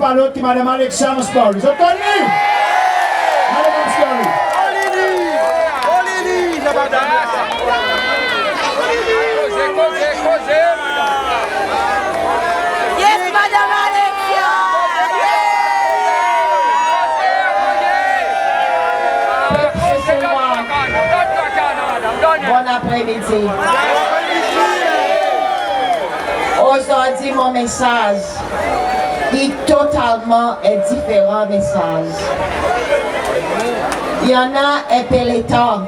pas l'autre qui Madame Alexia Amesbury. Vous êtes connus? Madame Amesbury. Yes, Madame Alexia. Bon après-midi. Aujourd'hui, mon message est totalement un différent message. Il y en a un peloton.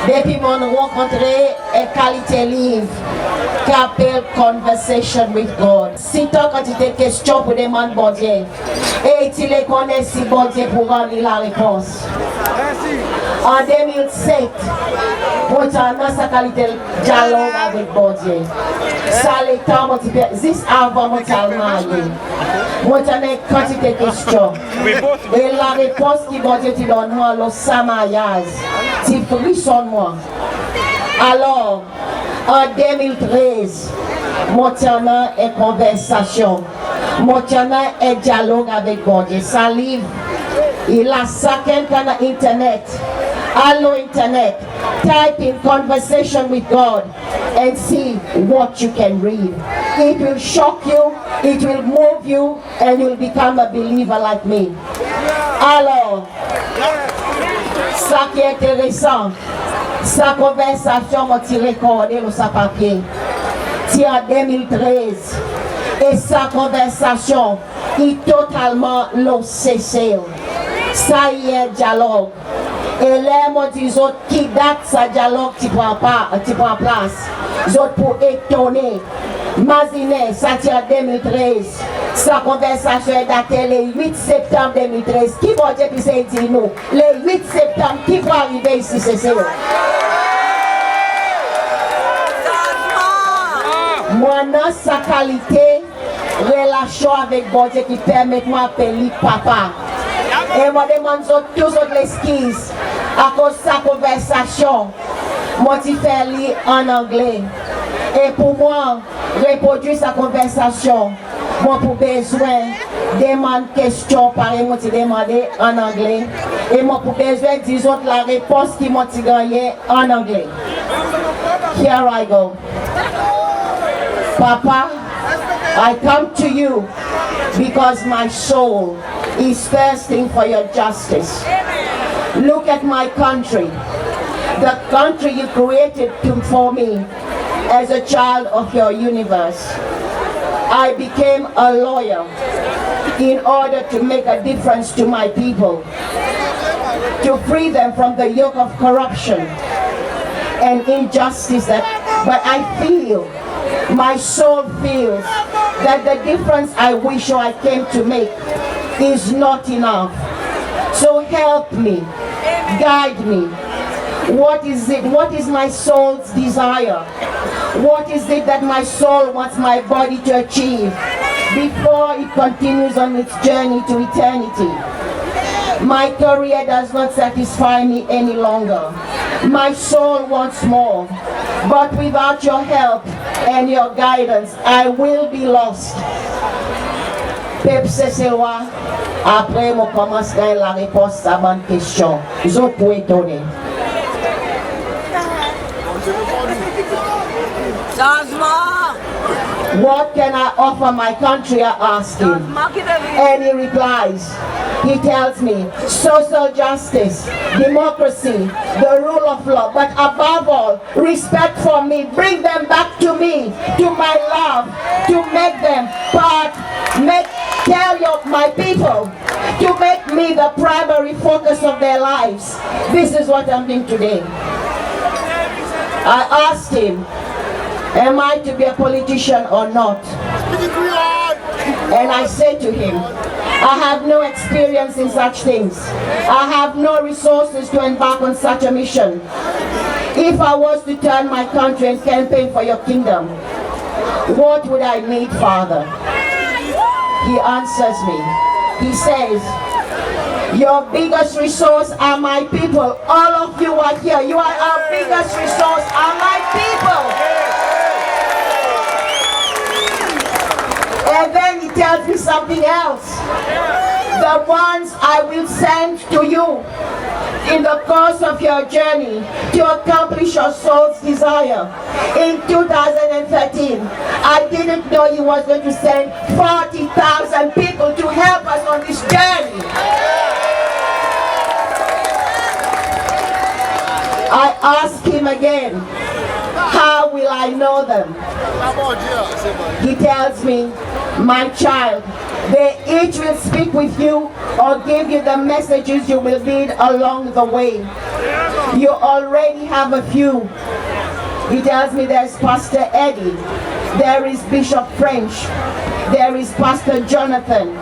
Depuis mon rencontré une qualité livre qui appelle Conversation with God. Si tu as quantité de questions pour demander bon Dieu, et tu les connais si bon Dieu pour rendre la réponse. En 2007, pour dans sa qualité de dialogue avec bon Dieu. Ça l'état, juste avant mon marié. Moi, j'en ai une quantité de questions. Et la réponse qui bon Dieu te donne, moi, le samayaz, tu frissonnes moi. Alors, en 2013, moi, j'en ai une conversation. Moi, j'en ai un dialogue avec bon Dieu. Ça livre. Il a ça quelqu'un sur Internet. Hello Internet. Type in conversation with God and see what you can read. It will shock you, it will move you, and you will become a believer like me. Alors, ça qui est intéressant, sa conversation m'a recordé dans sa papier. C'est en 2013. Et sa conversation est totalement le Seychelles. Ça y est, dialogue. Et là, moi, dis autres qui date ce dialogue qui prend place. Les autres pour étonner. Imaginez, ça tient en 2013. Sa conversation est datée le 8 septembre 2013. Qui va dire que c'est dit nous? Le 8 septembre, qui va arriver ici, c'est ça? Moi, dans sa qualité, relation avec bon Dieu qui permet de m'appeler papa. Et moi, demande toujours l'excuse à cause de sa conversation. Moi, je fais en anglais. Et pour moi, reproduire sa conversation, moi, pour besoin, demander question, pareil, moi, je demande en anglais. Et moi, pour besoin, disons la réponse qui m'a gagné en anglais. Here I go. Papa, I come to you because my soul is thirsting for your justice. Look at my country, the country you created for me as a child of your universe. I became a lawyer in order to make a difference to my people, to free them from the yoke of corruption and injustice but I feel, my soul feels that the difference I wish I came to make is not enough. So help me, guide me. What is it? What is my soul's desire? What is it that my soul wants my body to achieve before it continues on its journey to eternity? My career does not satisfy me any longer. My soul wants more, but without your help and your guidance, I will be lost. Peuple Seychellois, après on commence à la réponse à bonne question. Vous autres pour étonner. What can I offer my country, I asked him. And he replies, he tells me, social justice, democracy, the rule of law, but above all, respect for me. Bring them back to me, to my love, to make them part, tell my people, to make me the primary focus of their lives. This is what I'm doing today. I asked him, am I to be a politician or not? And I said to him, I have no experience in such things. I have no resources to embark on such a mission. If I was to turn my country and campaign for your kingdom, what would I need, Father? He answers me. He says, your biggest resource are my people. All of you are here. You are our biggest resource, are my people. And then he tells me something else. The ones I will send to you in the course of your journey to accomplish your soul's desire. In 2013, I didn't know He was going to send 40,000 people to help us on this journey. I asked Him again, how will I know them? He tells me, my child, they each will speak with you or give you the messages you will need along the way. You already have a few. He tells me there's Pastor Eddie, there is Bishop French, there is Pastor Jonathan.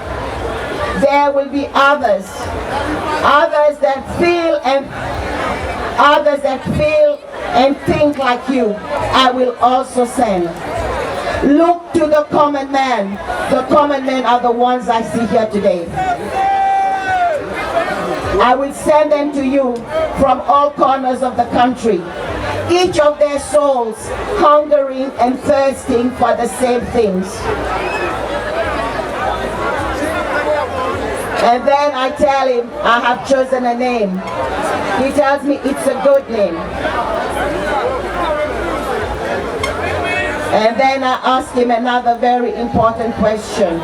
There will be others that feel and think like you. I will also send. Look to the common man. The common men are the ones I see here today. I will send them to you from all corners of the country, each of their souls hungering and thirsting for the same things. And then I tell him I have chosen a name. He tells me it's a good name. And then I ask him another very important question.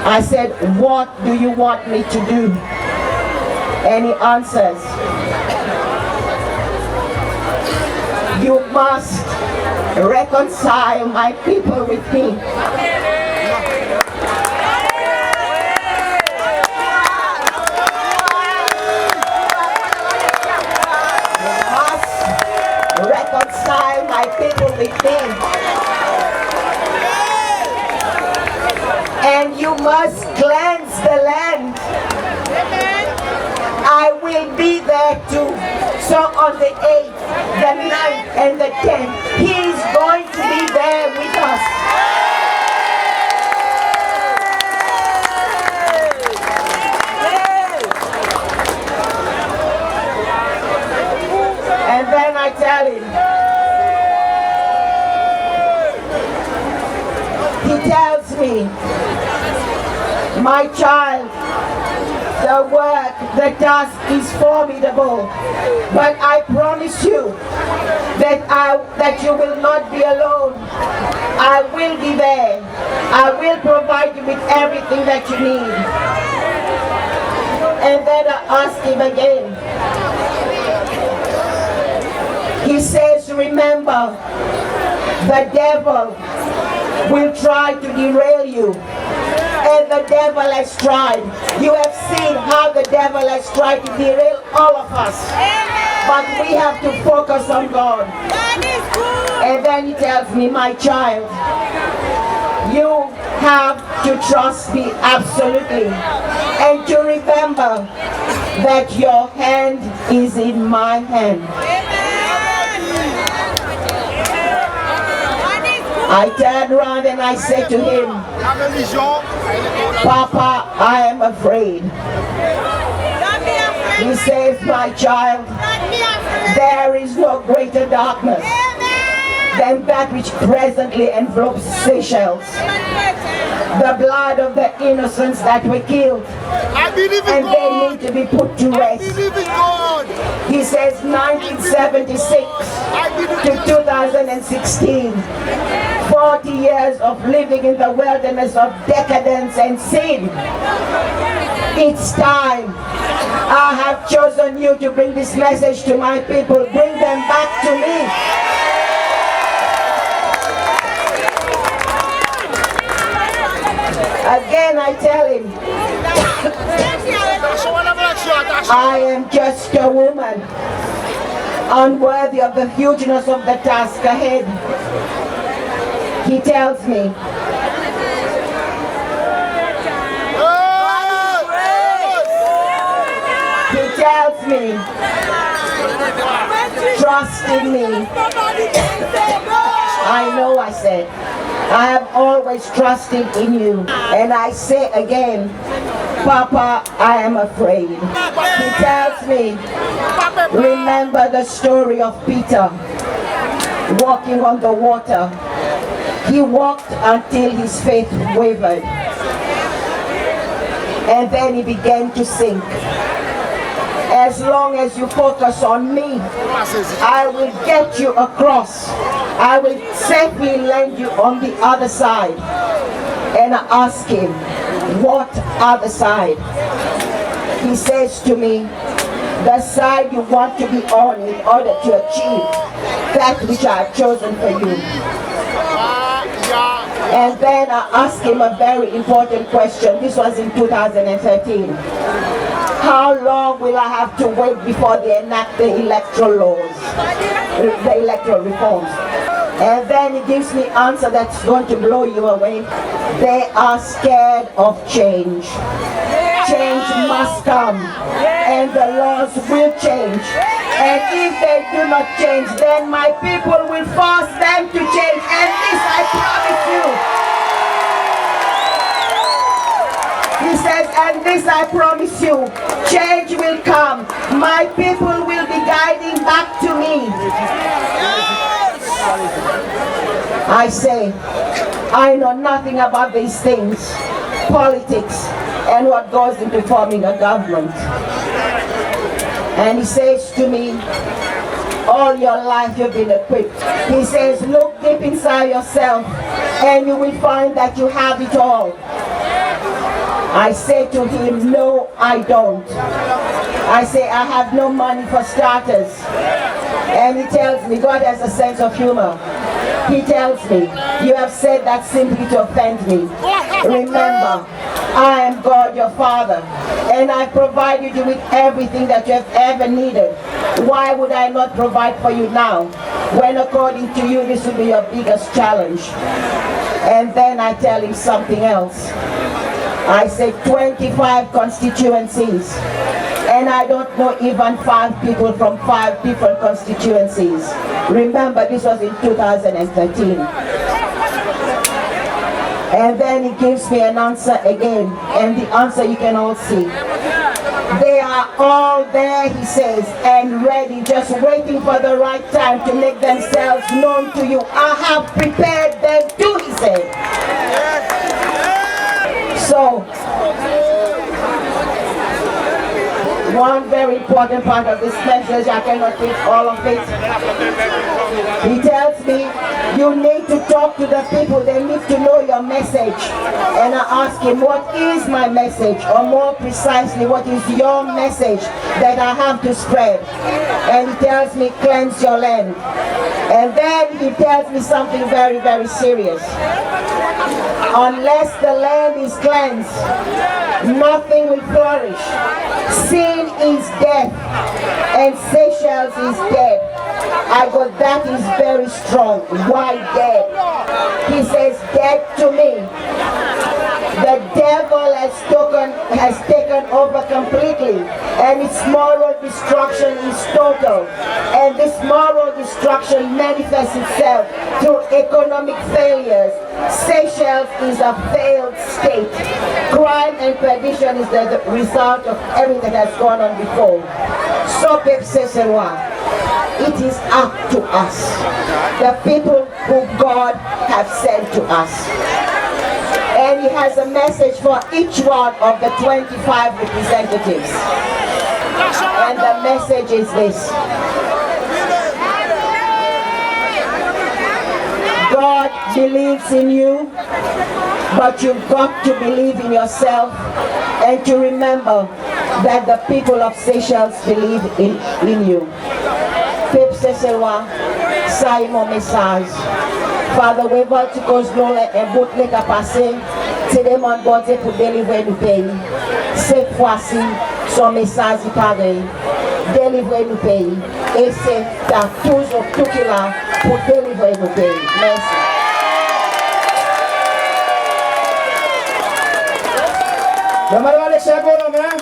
I said, what do you want me to do? And he answers, you must reconcile my people with me. Reconcile my people with me. And you must cleanse the land. I will be there too. So on the 8th, the 9th, and the 10th, He is going to be there with us. And then I tell him, he tells me, my child, the work, the task is formidable, but I promise you that you will not be alone. I will be there. I will provide you with everything that you need. And then I ask him again. He says, remember, the devil will try to derail you. And the devil has tried. You have seen how the devil has tried to derail all of us. But we have to focus on God. And then he tells me, my child, you have to trust me absolutely. And to remember that your hand is in my hand. I turned around and I said to him, Papa, I am afraid. He says, my child, there is no greater darkness than that which presently envelopes Seychelles. The blood of the innocents that were killed, and they need to be put to rest. He says 1976 to 2016, 40 years of living in the wilderness of decadence and sin. It's time. I have chosen you to bring this message to my people. Bring them back to me. Again, I tell him, I am just a woman, unworthy of the hugeness of the task ahead. He tells me, trust in me. I know, I said, I have always trusted in you. And I say again, Papa, I am afraid. He tells me, remember the story of Peter. walking on the water. He walked until his faith wavered. And then he began to sink. As long as you focus on me, I will get you across. I will safely land you on the other side. And I ask him, what other side? He says to me, the side you want to be on in order to achieve that which I have chosen for you. And then I asked him a very important question. This was in 2013. How long will I have to wait before they enact the electoral laws, the electoral reforms? And then he gives me answer that's going to blow you away. They are scared of change. Change must come, and the laws will change. And if they do not change, then my people will force them to change. And this I promise you. He says, and this I promise you, change will come. My people will be guiding back to me. I say, I know nothing about these things, politics, and what goes into forming a government. And he says to me, all your life you've been equipped. He says, look deep inside yourself and you will find that you have it all. I say to him, no, I don't. I say, I have no money for starters. And he tells me, God has a sense of humor. He tells me, you have said that simply to offend me. Remember, I am God your Father, and I provided you with everything that you have ever needed. Why would I not provide for you now, when according to you this will be your biggest challenge? And then I tell him something else. I say 25 constituencies, and I don't know even 5 people from 5 different constituencies. Remember, this was in 2013. And then he gives me an answer again, and the answer you can all see. They are all there, he says, and ready, just waiting for the right time to make themselves known to you. I have prepared them too, he said. So, one very important part of this message, I cannot take all of it. He tells me, you need to talk to the people, they need to know your message. And I ask him, what is my message? Or more precisely, what is your message that I have to spread? And he tells me, cleanse your land. And then he tells me something very, very serious. Unless the land is cleansed, nothing will flourish. Sin is death, and Seychelles is dead. I go, that is very strong. Why dead? He says, dead to me. The devil has taken over completely, and its moral destruction is total. And this moral destruction manifests itself through economic failures. Seychelles is a failed state. Crime and perdition is the result of everything that has gone on before. So, it is up to us, the people who God has sent to us. And he has a message for each one of the 25 representatives. And the message is this. God believes in you, but you've got to believe in yourself and to remember that the people of Seychelles believe in you. Peuple Seychellois, ça est mon message. Father, we veulent que cause nous un bout de passé, c'est demande bon Dieu pour délivrer le pays. Cette fois-ci, son message est pareil. Délivrer le pays. Et c'est toujours tout qui est là pour délivrer le pays. Merci. Madame Alexia, go on, man.